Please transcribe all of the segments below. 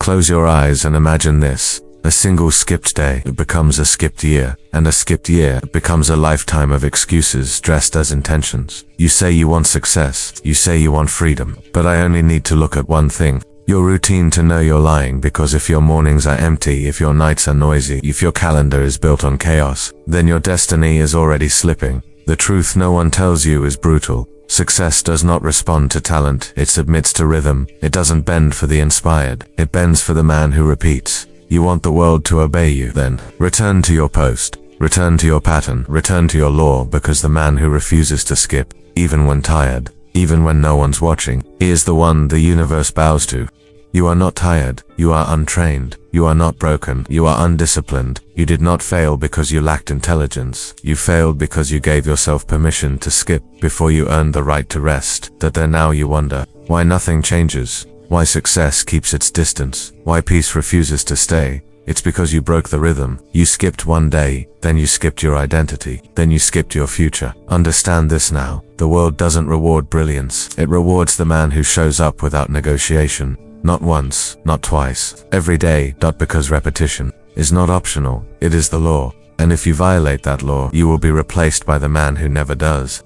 Close your eyes and imagine this. A single skipped day becomes a skipped year, and a skipped year becomes a lifetime of excuses dressed as intentions. You say you want success, you say you want freedom, but I only need to look at one thing. Your routine to know you're lying, because if your mornings are empty, if your nights are noisy, if your calendar is built on chaos, then your destiny is already slipping. The truth no one tells you is brutal. Success does not respond to talent, it submits to rhythm. It doesn't bend for the inspired, it bends for the man who repeats. You want the world to obey you, then return to your post, return to your pattern, return to your law, because the man who refuses to skip, even when tired, even when no one's watching, he is the one the universe bows to. You are not tired, you are untrained, you are not broken, you are undisciplined. You did not fail because you lacked intelligence. You failed because you gave yourself permission to skip before you earned the right to rest. That there now you wonder why nothing changes, why success keeps its distance, why peace refuses to stay. It's because you broke the rhythm. You skipped one day, then you skipped your identity, then you skipped your future. Understand this now. The world doesn't reward brilliance. It rewards the man who shows up without negotiation. Not once, not twice, every day. Because repetition is not optional, it is the law. And if you violate that law, you will be replaced by the man who never does.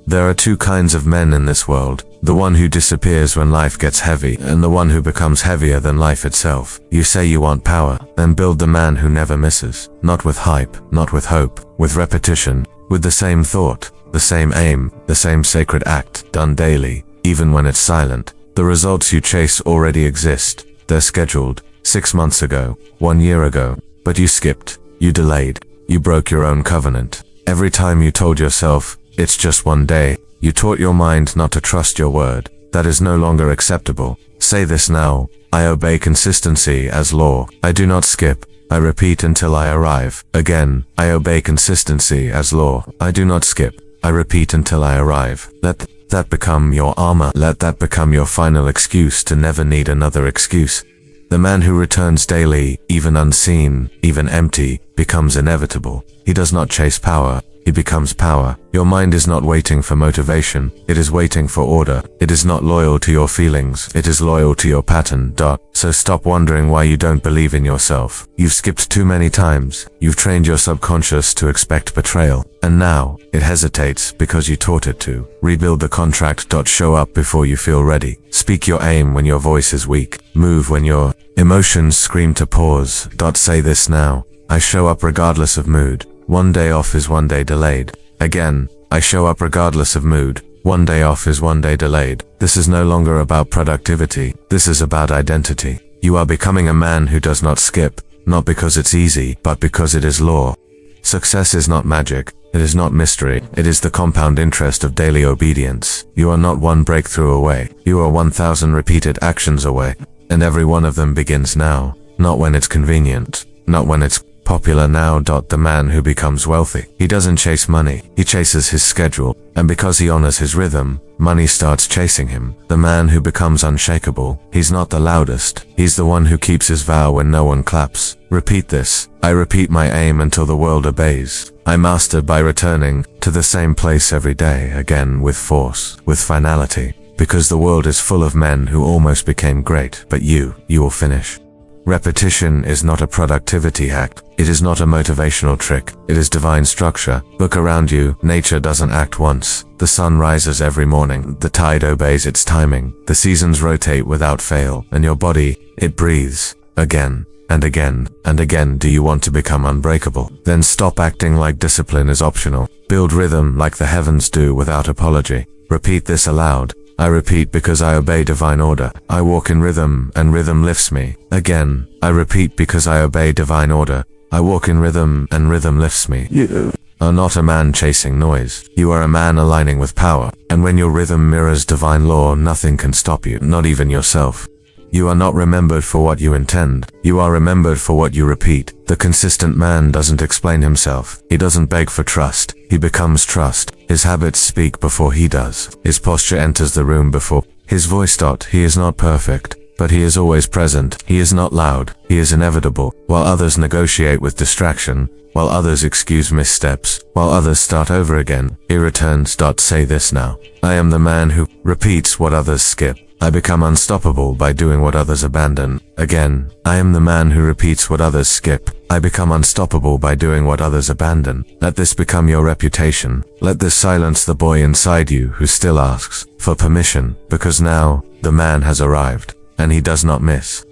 There are two kinds of men in this world. The one who disappears when life gets heavy, and the one who becomes heavier than life itself. You say you want power, then build the man who never misses. Not with hype, not with hope, with repetition, with the same thought, the same aim, the same sacred act, done daily, even when it's silent. The results you chase already exist. They're scheduled 6 months ago, 1 year ago, but you skipped, you delayed, you broke your own covenant. Every time you told yourself, it's just one day, you taught your mind not to trust your word. That is no longer acceptable. Say this now. I obey consistency as law. I do not skip. I repeat until I arrive. Again, I obey consistency as law. I do not skip. I repeat until I arrive. Let that become your armor. Let that become your final excuse to never need another excuse. The man who returns daily, even unseen, even empty, becomes inevitable. He does not chase power. He becomes power. Your mind is not waiting for motivation. It is waiting for order. It is not loyal to your feelings. It is loyal to your pattern. So stop wondering why you don't believe in yourself. You've skipped too many times. You've trained your subconscious to expect betrayal. And now, it hesitates because you taught it to. Rebuild the contract. Show up before you feel ready. Speak your aim when your voice is weak. Move when your emotions scream to pause. Say this now. I show up regardless of mood. 1 day off is 1 day delayed. Again, I show up regardless of mood. 1 day off is 1 day delayed. This is no longer about productivity. This is about identity. You are becoming a man who does not skip, not because it's easy, but because it is law. Success is not magic. It is not mystery. It is the compound interest of daily obedience. You are not one breakthrough away. You are 1,000 repeated actions away. And every one of them begins now. Not when it's convenient. Not when it's popular now. The man who becomes wealthy, he doesn't chase money, he chases his schedule, and because he honors his rhythm, money starts chasing him. The man who becomes unshakable, he's not the loudest, he's the one who keeps his vow when no one claps. Repeat this. I repeat my aim until the world obeys. I master by returning to the same place every day, again with force, with finality, because the world is full of men who almost became great, but you will finish. Repetition is not a productivity hack. It is not a motivational trick. It is divine structure. Look around you. Nature doesn't act once. The sun rises every morning. The tide obeys its timing. The seasons rotate without fail. And your body, it breathes. Again and again and again. Do you want to become unbreakable? Then stop acting like discipline is optional. Build rhythm like the heavens do without apology. Repeat this aloud. I repeat because I obey divine order. I walk in rhythm, and rhythm lifts me. Again, I repeat because I obey divine order. I walk in rhythm, and rhythm lifts me. You are not a man chasing noise. You are a man aligning with power. And when your rhythm mirrors divine law, nothing can stop you, not even yourself. You are not remembered for what you intend. You are remembered for what you repeat. The consistent man doesn't explain himself. He doesn't beg for trust. He becomes trust. His habits speak before he does. His posture enters the room before his voice. He is not perfect, but he is always present. He is not loud. He is inevitable. While others negotiate with distraction, while others excuse missteps, while others start over again, he returns. Say this now. I am the man who repeats what others skip. I become unstoppable by doing what others abandon. Again, I am the man who repeats what others skip. I become unstoppable by doing what others abandon. Let this become your reputation. Let this silence the boy inside you who still asks for permission, because now, the man has arrived, and he does not miss.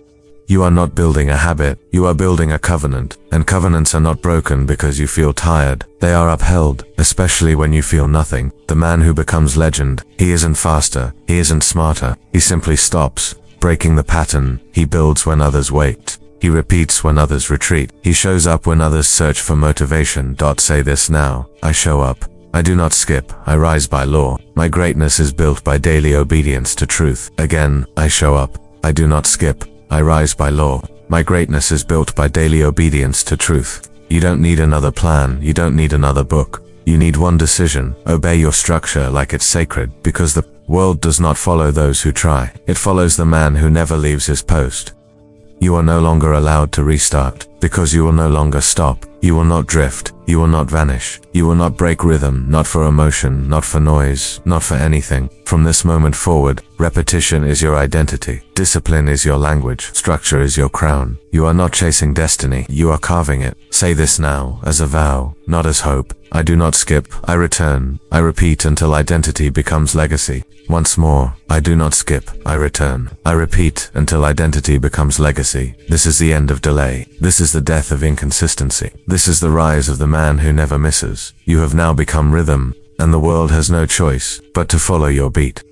You are not building a habit, you are building a covenant, and covenants are not broken because you feel tired. They are upheld, especially when you feel nothing. The man who becomes legend, he isn't faster, he isn't smarter, he simply stops, breaking the pattern. He builds when others wait. He repeats when others retreat. He shows up when others search for motivation. Say this now: I show up. I do not skip, I rise by law. My greatness is built by daily obedience to truth. Again, I show up. I do not skip, I rise by law. My greatness is built by daily obedience to truth. You don't need another plan, you don't need another book. You need one decision: obey your structure like it's sacred, because the world does not follow those who try. It follows the man who never leaves his post. You are no longer allowed to restart, because you will no longer stop. You will not drift, you will not vanish. You will not break rhythm, not for emotion, not for noise, not for anything. From this moment forward, repetition is your identity. Discipline is your language. Structure is your crown. You are not chasing destiny, you are carving it. Say this now, as a vow, not as hope. I do not skip, I return. I repeat until identity becomes legacy. Once more, I do not skip, I return. I repeat until identity becomes legacy. This is the end of delay. This is the death of inconsistency. This is the rise of the man who never misses. You have now become rhythm, and the world has no choice but to follow your beat.